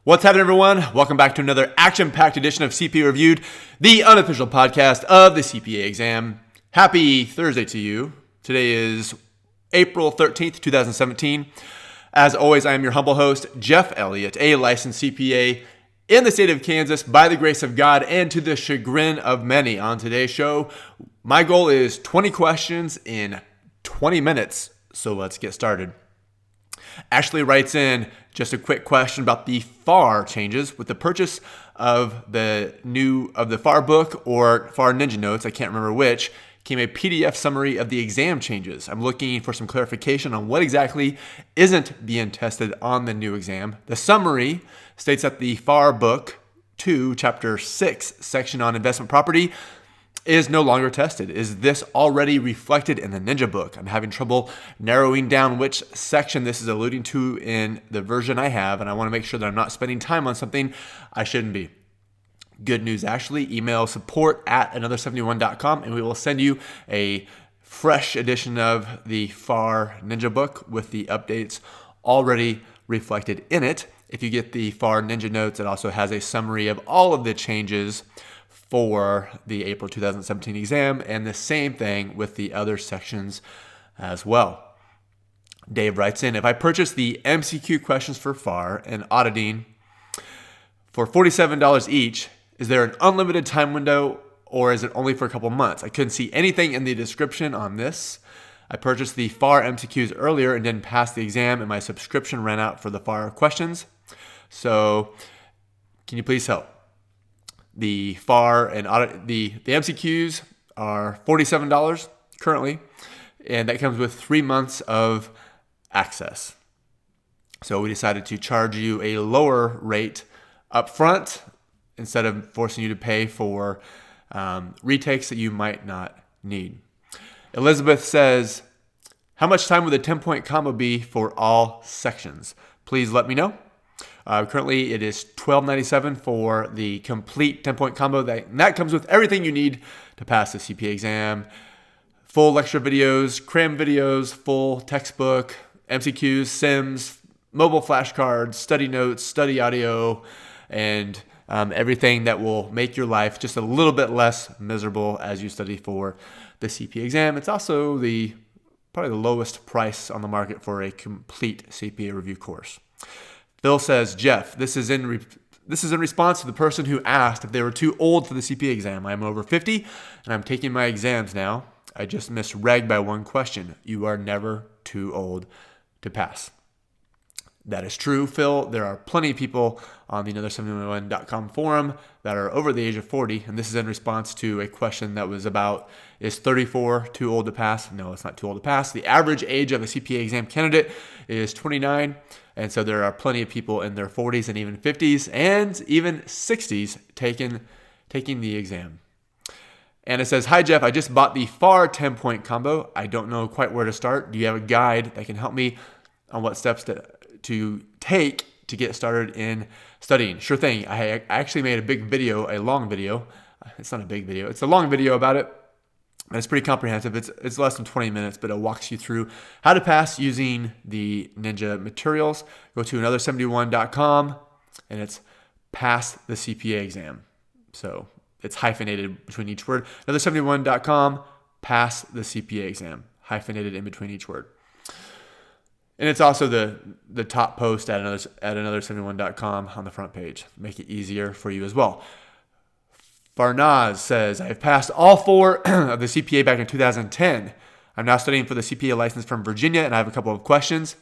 What's happening, everyone? Welcome back to another action-packed edition of CPA Reviewed, the unofficial podcast of the CPA exam. Happy Thursday to you. Today is April 13th, 2017. As always, I am your humble host, Jeff Elliott, a licensed CPA in the state of Kansas by the grace of God and to the chagrin of many. On today's show, my goal is 20 questions in 20 minutes, so let's get started. Ashley writes in just a quick question about the FAR changes with the purchase of the FAR book or FAR NINJ notes, I can't remember which, came a PDF summary of the exam changes. I'm looking for some clarification on what exactly isn't being tested on the new exam. The summary states that the FAR book 2, chapter 6, section on investment property is no longer tested. Is this already reflected in the NINJ book? I'm having trouble narrowing down which section this is alluding to in the version I have, and I want to make sure that I'm not spending time on something I shouldn't be. Good news, Ashley. Email support@another71.com, and we will send you a fresh edition of the FAR NINJ book with the updates already reflected in it. If you get the FAR NINJ notes, it also has a summary of all of the changes for the April 2017 exam, and the same thing with the other sections as well. Dave writes in, if I purchase the MCQ questions for FAR and Auditing for $47 each, is there an unlimited time window or is it only for a couple months? I couldn't see anything in the description on this. I purchased the FAR MCQs earlier and didn't pass the exam, and my subscription ran out for the FAR questions. So can you please help? The FAR and audit, the MCQs are $47 currently, and that comes with 3 months of access. So we decided to charge you a lower rate up front instead of forcing you to pay for retakes that you might not need. Elizabeth says, how much time would the 10-point combo be for all sections? Please let me know. Currently, it is $12.97 for the complete 10-point combo. That comes with everything you need to pass the CPA exam. Full lecture videos, cram videos, full textbook, MCQs, Sims, mobile flashcards, study notes, study audio, and everything that will make your life just a little bit less miserable as you study for the CPA exam. It's also probably the lowest price on the market for a complete CPA review course. Phil says, Jeff, this is in response to the person who asked if they were too old for the CPA exam. I'm over 50 and I'm taking my exams now. I just missed reg by one question. You are never too old to pass. That is true, Phil. There are plenty of people on the another71.com forum that are over the age of 40, and this is in response to a question that was about, is 34 too old to pass? No, it's not too old to pass. The average age of a CPA exam candidate is 29, and so there are plenty of people in their 40s and even 50s and even 60s taking the exam. And it says, hi, Jeff, I just bought the FAR 10-point combo. I don't know quite where to start. Do you have a guide that can help me on what steps to take to get started in studying? Sure thing. I actually made a long video. It's not a big video. It's a long video about it. And it's pretty comprehensive. It's less than 20 minutes, but it walks you through how to pass using the NINJ materials. Go to another71.com and it's pass the CPA exam. So it's hyphenated between each word. Another71.com, pass the CPA exam, hyphenated in between each word. And it's also the top post at another71.com on the front page. Make it easier for you as well. Farnaz says, I've passed all 4 of the CPA back in 2010. I'm now studying for the CPA license from Virginia, and I have a couple of questions.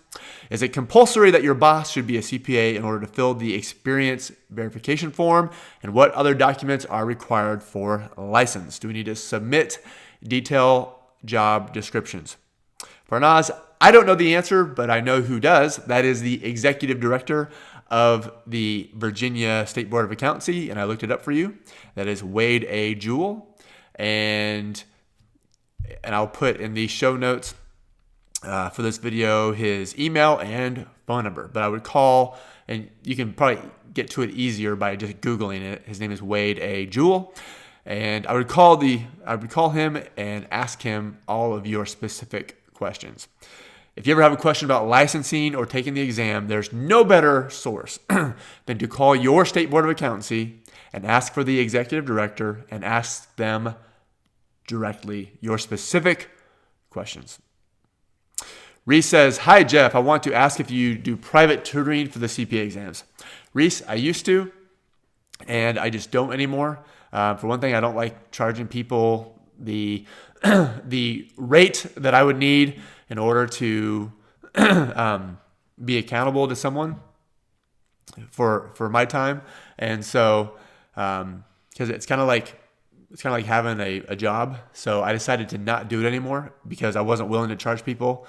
Is it compulsory that your boss should be a CPA in order to fill the experience verification form? And what other documents are required for a license? Do we need to submit detailed job descriptions? Farnaz, I don't know the answer, but I know who does. That is the executive director of the Virginia State Board of Accountancy, and I looked it up for you. That is Wade A. Jewell, and I'll put in the show notes for this video his email and phone number. But I would call, and you can probably get to it easier by just Googling it. His name is Wade A. Jewell, and I would call him and ask him all of your specific questions. If you ever have a question about licensing or taking the exam, there's no better source than to call your state board of accountancy and ask for the executive director and ask them directly your specific questions. Reese says, "Hi, Jeff. I want to ask if you do private tutoring for the CPA exams." Reese, I used to, and I just don't anymore. For one thing, I don't like charging people the rate that I would need in order to be accountable to someone for my time. And so, because it's kind of like having a job. So I decided to not do it anymore because I wasn't willing to charge people,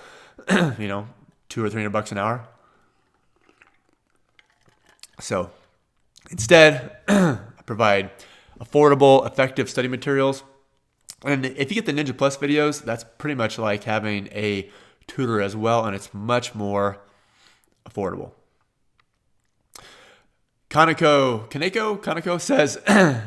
$200 or $300 an hour. So instead, I provide affordable, effective study materials. And if you get the Ninja Plus videos, that's pretty much like having a tutor as well, and it's much more affordable. Kaneko says, I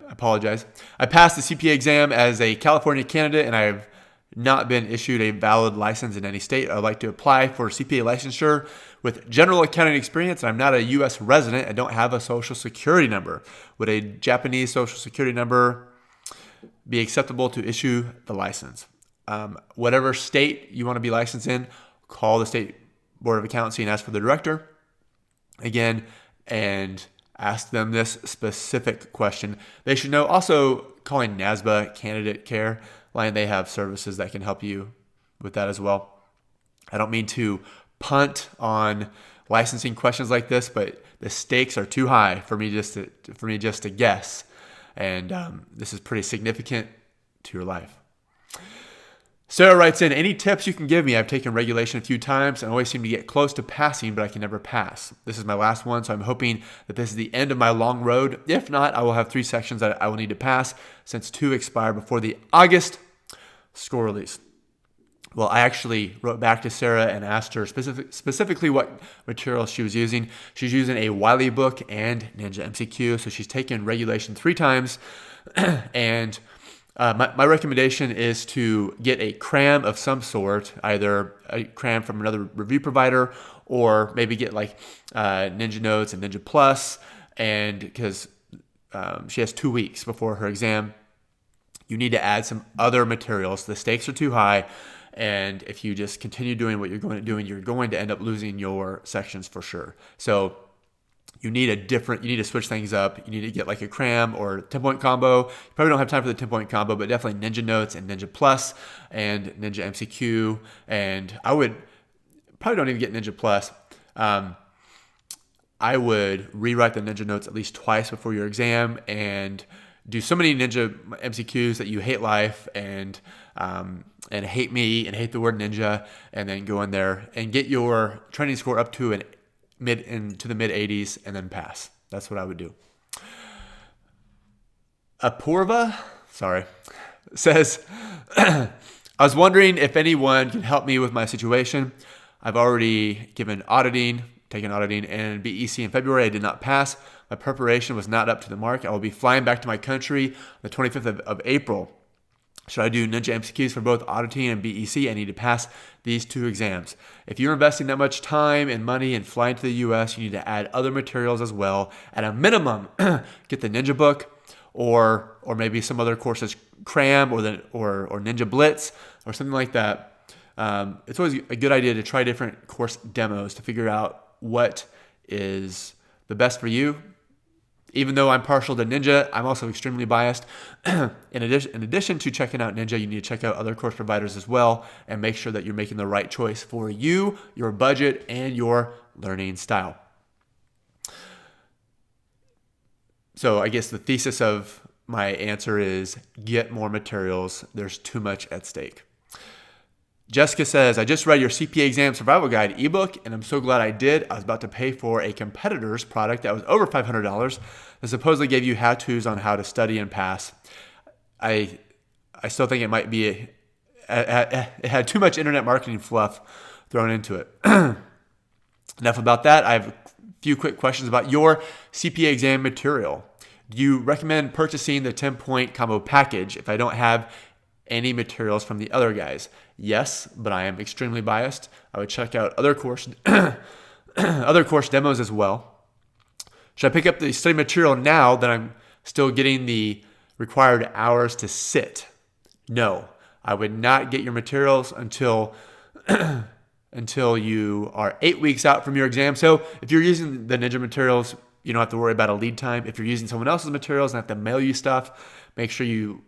apologize. I passed the CPA exam as a California candidate, and I have not been issued a valid license in any state. I'd like to apply for CPA licensure with general accounting experience, and I'm not a U.S. resident. I don't have a social security number. Would a Japanese social security number be acceptable to issue the license? Whatever state you want to be licensed in, call the state board of accountancy and ask for the director again, and ask them this specific question. They should know. Also, calling NASBA Candidate Care Line, they have services that can help you with that as well. I don't mean to punt on licensing questions like this, but the stakes are too high for me just to guess, and this is pretty significant to your life. Sarah writes in, "Any tips you can give me? I've taken regulation a few times and always seem to get close to passing, but I can never pass. This is my last one, so I'm hoping that this is the end of my long road. If not, I will have 3 sections that I will need to pass since 2 expire before the August score release." Well, I actually wrote back to Sarah and asked her specifically what material she was using. She's using a Wiley book and NINJ MCQ, so she's taken regulation 3 times, and my recommendation is to get a cram of some sort, either a cram from another review provider, or maybe get like Ninja Notes and Ninja Plus, and because she has 2 weeks before her exam, you need to add some other materials. The stakes are too high, and if you just continue doing what you're going to do, you're going to end up losing your sections for sure. So you need to switch things up. You need to get like a cram or 10-point combo. You probably don't have time for the 10-point combo, but definitely Ninja Notes and Ninja Plus and Ninja MCQ. And I would probably don't even get Ninja Plus. I would rewrite the Ninja Notes at least twice before your exam and do so many Ninja MCQs that you hate life and hate me and hate the word ninja, and then go in there and get your training score up to into the mid 80s and then pass. That's what I would do. Apurva, says, "I was wondering if anyone can help me with my situation. I've already taken auditing and BEC in February. I did not pass. My preparation was not up to the mark. I will be flying back to my country on the 25th of April. Should I do Ninja MCQs for both auditing and BEC? I need to pass these 2 exams. If you're investing that much time and money and flying to the U.S., you need to add other materials as well. At a minimum, get the Ninja book or maybe some other courses, Cram or Ninja Blitz or something like that. It's always a good idea to try different course demos to figure out what is the best for you. Even though I'm partial to Ninja, I'm also extremely biased. In addition to checking out Ninja, you need to check out other course providers as well and make sure that you're making the right choice for you, your budget, and your learning style. So I guess the thesis of my answer is get more materials. There's too much at stake. Jessica says, "I just read your CPA exam survival guide ebook, and I'm so glad I did. I was about to pay for a competitor's product that was over $500 that supposedly gave you how-tos on how to study and pass. I still think it might be it had too much internet marketing fluff thrown into it." Enough about that. I have a few quick questions about your CPA exam material. Do you recommend purchasing the 10-point combo package if I don't have any materials from the other guys? Yes, but I am extremely biased. I would check out other course demos as well. Should I pick up the study material now that I'm still getting the required hours to sit? No, I would not get your materials until you are 8 weeks out from your exam. So if you're using the NINJ materials, you don't have to worry about a lead time. If you're using someone else's materials and have to mail you stuff, make sure you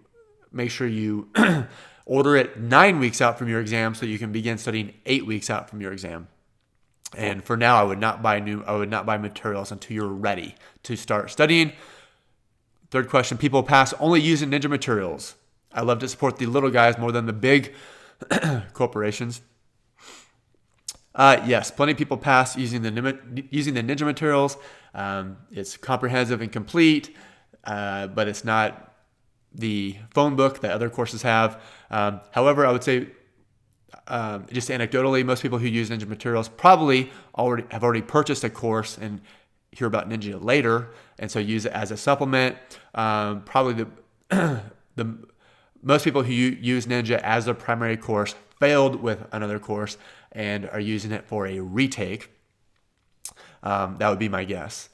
order it 9 weeks out from your exam so you can begin studying 8 weeks out from your exam. And for now, I would not buy materials until you're ready to start studying. Third question, people pass only using NINJ materials. I love to support the little guys more than the big corporations. Yes, plenty of people pass using the NINJ materials. It's comprehensive and complete, but it's not the phone book that other courses have. However, I would say, just anecdotally, most people who use NINJ materials probably have already purchased a course and hear about NINJ later, and so use it as a supplement. Probably the most people who use NINJ as their primary course failed with another course and are using it for a retake. That would be my guess.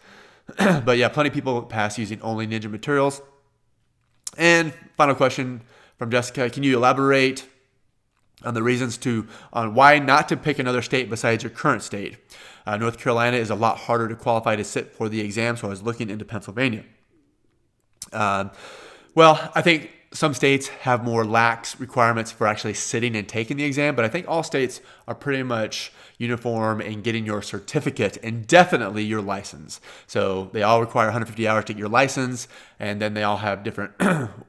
But yeah, plenty of people pass using only NINJ materials. And final question from Jessica, can you elaborate on the reasons on why not to pick another state besides your current state? North Carolina is a lot harder to qualify to sit for the exam, so I was looking into Pennsylvania. Well, I think some states have more lax requirements for actually sitting and taking the exam, but I think all states are pretty much uniform in getting your certificate and definitely your license. So they all require 150 hours to get your license, and then they all have different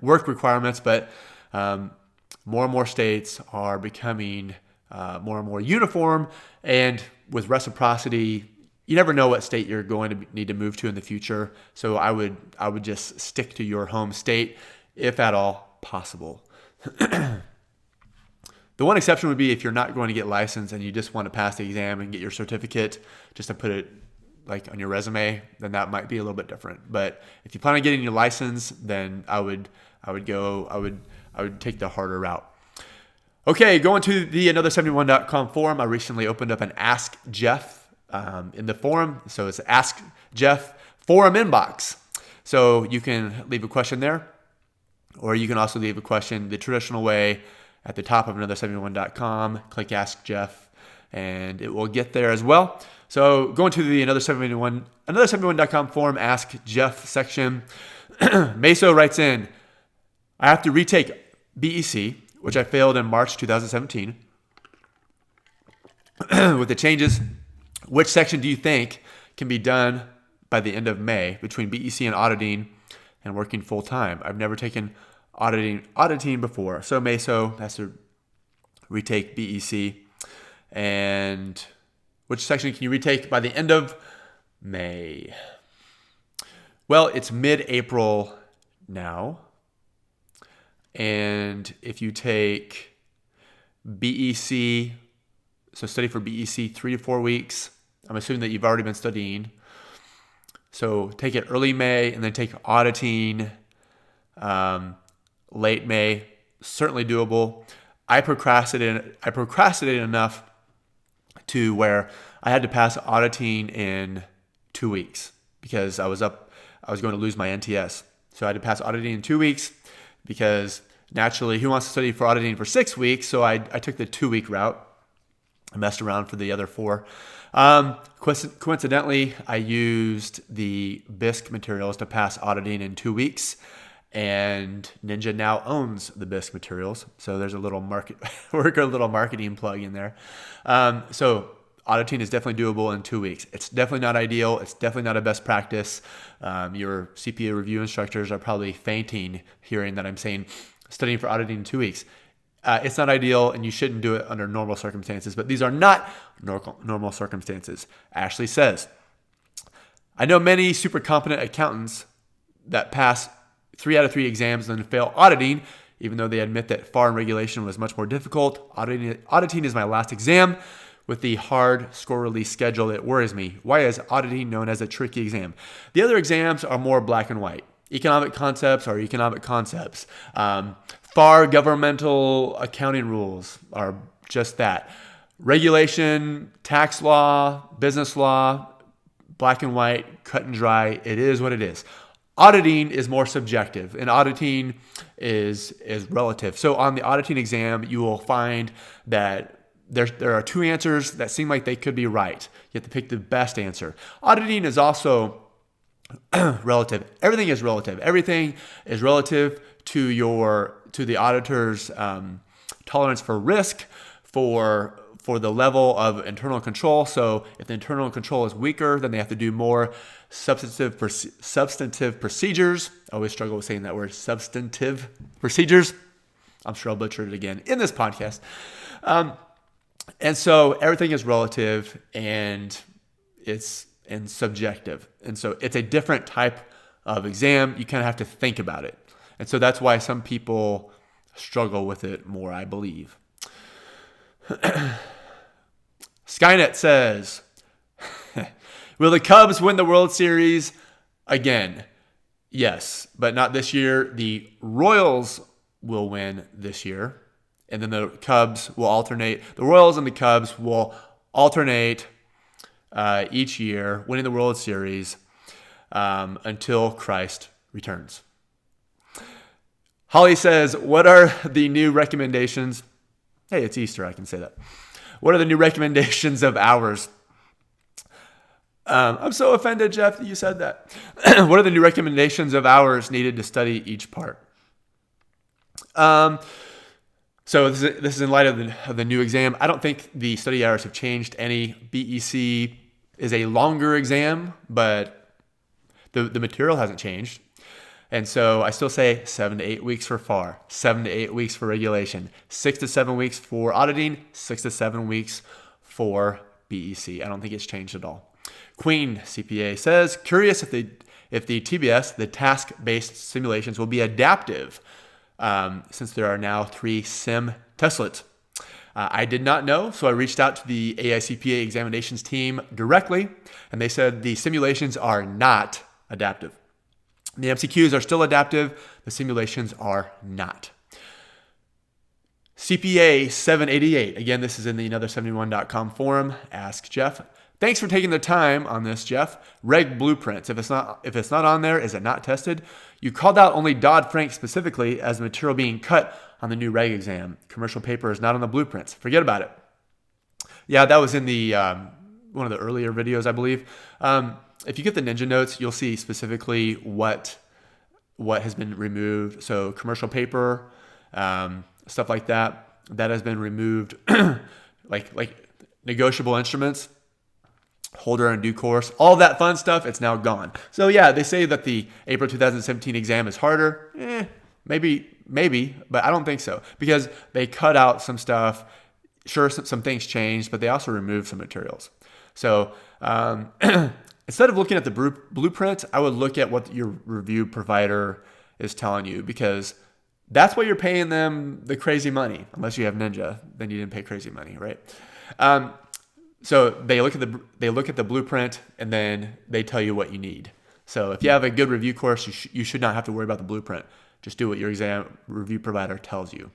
work requirements, but more and more states are becoming more and more uniform, and with reciprocity, you never know what state you're going to need to move to in the future. So I would just stick to your home state if at all possible. The one exception would be if you're not going to get licensed and you just want to pass the exam and get your certificate just to put it like on your resume, then that might be a little bit different. But if you plan on getting your license, then I would take the harder route. Okay, going to the another71.com forum. I recently opened up an Ask Jeff in the forum. So it's Ask Jeff forum inbox. So you can leave a question there, or you can also leave a question the traditional way at the top of another71.com. Click Ask Jeff, and it will get there as well. So going to the another71.com forum Ask Jeff section, Meso writes in, I have to retake BEC, which I failed in March 2017. With the changes, which section do you think can be done by the end of May between BEC and auditing and working full time? I've never taken auditing before. So Meso has to retake BEC. And which section can you retake by the end of May? Well, it's mid-April now. And if you take BEC, so study for BEC 3 to 4 weeks, I'm assuming that you've already been studying. So take it early May and then take auditing late May. Certainly doable. I procrastinated enough to where I had to pass auditing in 2 weeks because I was going to lose my NTS. So I had to pass auditing in 2 weeks because naturally, who wants to study for auditing for 6 weeks? So I took the 2-week route. I messed around for the other 4. Coincidentally, I used the BISC materials to pass auditing in 2 weeks, and NINJ now owns the BISC materials. So there's a little marketing plug in there. So auditing is definitely doable in 2 weeks. It's definitely not ideal. It's definitely not a best practice. Your CPA review instructors are probably fainting hearing that I'm saying studying for auditing in 2 weeks. It's not ideal, and you shouldn't do it under normal circumstances, but these are not normal circumstances. Ashley says, I know many super competent accountants that pass 3 out of 3 exams and then fail auditing, even though they admit that FAR and regulation was much more difficult. Auditing is my last exam. With the hard score release schedule, it worries me. Why is auditing known as a tricky exam? The other exams are more black and white. economic concepts are economic concepts. FAR governmental accounting rules are just that. Regulation, tax law, business law, black and white, cut and dry. It is what it is. Auditing is more subjective, and auditing is relative. So on the auditing exam, you will find that there are two answers that seem like they could be right. You have to pick the best answer. Auditing is also relative. Everything is relative. Everything is relative to the auditor's tolerance for risk, for the level of internal control. So if the internal control is weaker, then they have to do more substantive procedures. I always struggle with saying that word, substantive procedures. I'm sure I'll butcher it again in this podcast. And so everything is relative and it's subjective. And so it's a different type of exam. You kind of have to think about it. And so that's why some people struggle with it more, I believe. Skynet says, will the Cubs win the World Series again? Yes, but not this year. The Royals will win this year. And then the Cubs will alternate. The Royals and the Cubs will alternate each year, winning the World Series until Christ returns. Holly says, what are the new recommendations? Hey, it's Easter, I can say that. What are the new recommendations of hours? I'm so offended, Jeff, that you said that. What are the new recommendations of hours needed to study each part? So this is in light of the new exam. I don't think the study hours have changed any. BEC is a longer exam, but the material hasn't changed. And so I still say 7 to 8 weeks for FAR, 7 to 8 weeks for regulation, 6 to 7 weeks for auditing, 6 to 7 weeks for BEC. I don't think it's changed at all. Queen CPA says, curious if the TBS, the task-based simulations, will be adaptive since there are now 3 sim testlets. I did not know, so I reached out to the AICPA examinations team directly, and they said the simulations are not adaptive. The MCQs are still adaptive. The simulations are not. CPA 788. Again, this is in the another71.com forum. Ask Jeff. Thanks for taking the time on this, Jeff. Reg blueprints. If it's not on there, is it not tested? You called out only Dodd-Frank specifically as the material being cut on the new reg exam. Commercial paper is not on the blueprints. Forget about it. Yeah, that was in the one of the earlier videos, I believe. If you get the Ninja notes, you'll see specifically what has been removed. So commercial paper, stuff like that has been removed. like negotiable instruments, holder and due course, all that fun stuff, it's now gone. So yeah, they say that the April 2017 exam is harder. Maybe, but I don't think so because they cut out some stuff. Sure, some things changed, but they also removed some materials. So instead of looking at the blueprint, I would look at what your review provider is telling you because that's what you're paying them the crazy money. Unless you have Ninja, then you didn't pay crazy money, right? So they look at the blueprint and then they tell you what you need. So if you have a good review course, you should not have to worry about the blueprint. Just do what your exam review provider tells you.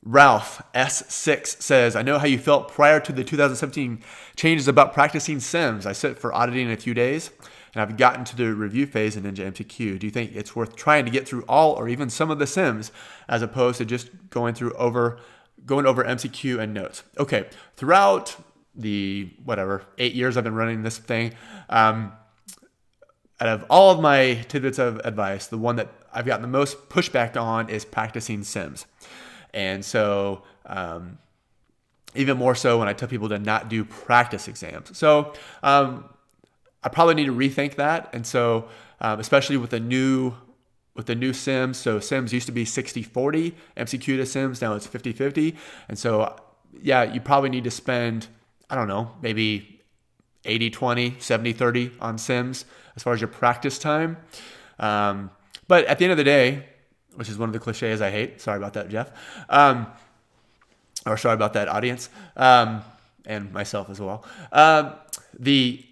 Ralph S6 says, I know how you felt prior to the 2017 changes about practicing sims. I sit for auditing in a few days, and I've gotten to the review phase in NINJ MCQ. Do you think it's worth trying to get through all or even some of the sims as opposed to just going over MCQ and notes? Okay, throughout the 8 years I've been running this thing, out of all of my tidbits of advice, the one that I've gotten the most pushback on is practicing sims. And so even more so when I tell people to not do practice exams. So I probably need to rethink that. And so especially with the new sims, so sims used to be 60-40, MCQ to sims, now it's 50-50. And so yeah, you probably need to spend, I don't know, maybe 80-20, 70-30 on sims as far as your practice time. But at the end of the day, which is one of the cliches I hate. Sorry about that, Jeff. Or sorry about that, audience, and myself as well. The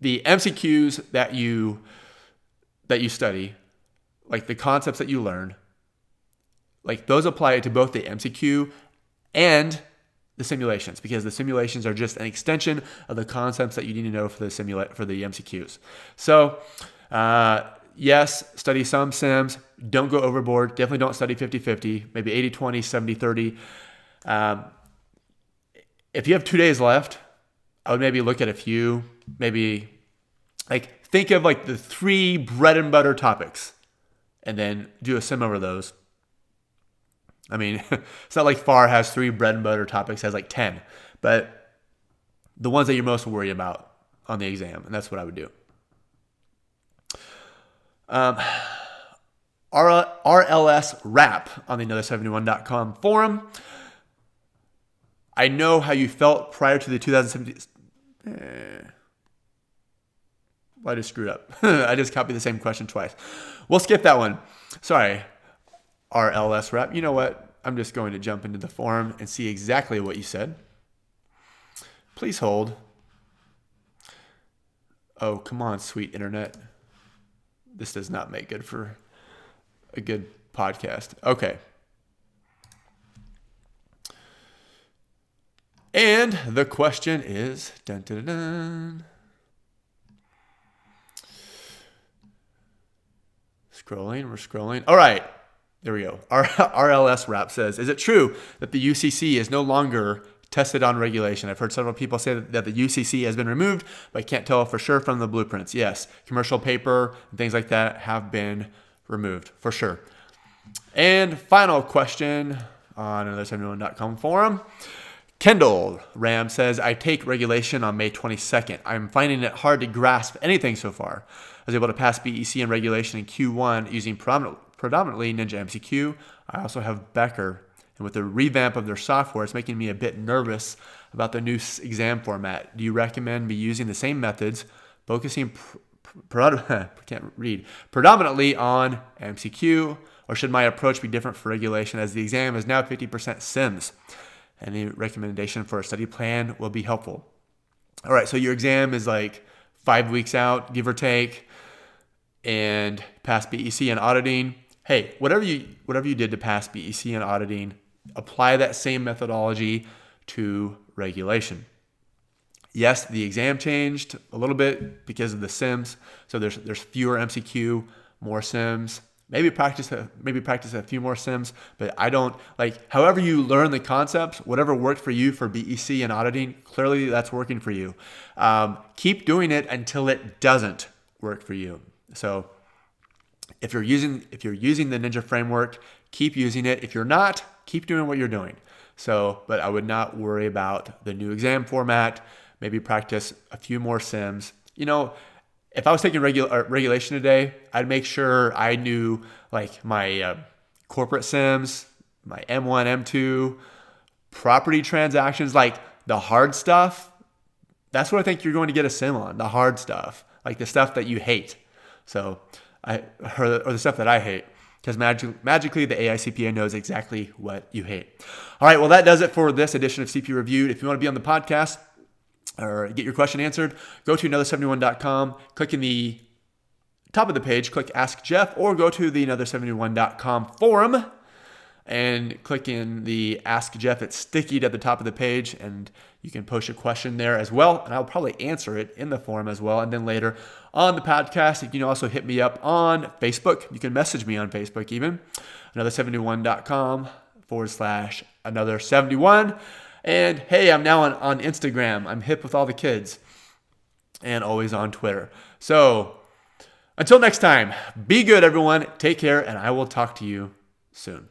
the MCQs that you study, like the concepts that you learn, like those apply to both the MCQ and the simulations, because the simulations are just an extension of the concepts that you need to know for the MCQs. So, yes, study some sims. Don't go overboard. Definitely don't study 50-50, maybe 80-20, 70-30. If you have 2 days left, I would maybe look at a few, maybe like think of like the 3 bread and butter topics and then do a sim over those. I mean, it's not like FAR has 3 bread and butter topics, has like 10, but the ones that you're most worried about on the exam, and that's what I would do. RLS Wrap on the Another71.com forum. I know how you felt prior to the 2017. I just screwed up. I just copied the same question twice. We'll skip that one. Sorry. RLS Wrap. You know what? I'm just going to jump into the forum and see exactly what you said. Please hold. Oh, come on, sweet internet. This does not make good for a good podcast. Okay. And the question is, dun, dun, dun, dun. Scrolling, we're scrolling. All right, there we go. RLS Wrap says, is it true that the UCC is no longer tested on regulation? I've heard several people say that the UCC has been removed, but I can't tell for sure from the blueprints. Yes, commercial paper and things like that have been removed for sure. And final question on Another71.com forum. Kendall Ram says, I take regulation on May 22nd. I'm finding it hard to grasp anything so far. I was able to pass BEC and regulation in Q1 using predominantly NINJ MCQ. I also have Becker. And with the revamp of their software, it's making me a bit nervous about the new exam format. Do you recommend me using the same methods, focusing predominantly on MCQ, or should my approach be different for regulation as the exam is now 50% sims? Any recommendation for a study plan will be helpful. All right, so your exam is like 5 weeks out, give or take, and pass BEC and auditing. Hey, whatever you did to pass BEC and auditing, apply that same methodology to regulation. Yes, the exam changed a little bit because of the sims, so there's fewer MCQ, more sims. Maybe practice a few more sims, but I don't like. However you learn the concepts, whatever worked for you for BEC and auditing, clearly that's working for you. Keep doing it until it doesn't work for you. So if you're using the NINJ framework, keep using it. If you're not, keep doing what you're doing. So, but I would not worry about the new exam format. Maybe practice a few more sims. You know, if I was taking regulation today, I'd make sure I knew like my corporate sims, my M1, M2, property transactions, like the hard stuff. That's what I think you're going to get a sim on, the hard stuff, like the stuff that you hate. So or the stuff that I hate, because magically the AI CPA knows exactly what you hate. All right, well, that does it for this edition of CPA Reviewed. If you want to be on the podcast or get your question answered, go to Another71.com, click in the top of the page, click Ask Jeff, or go to the Another71.com forum and click in the Ask Jeff. It's stickied at the top of the page, and you can post your question there as well, and I'll probably answer it in the forum as well. And then later on the podcast, you can also hit me up on Facebook. You can message me on Facebook even, Another71.com/Another71. And hey, I'm now on Instagram. I'm hip with all the kids, and always on Twitter. So until next time, be good, everyone. Take care, and I will talk to you soon.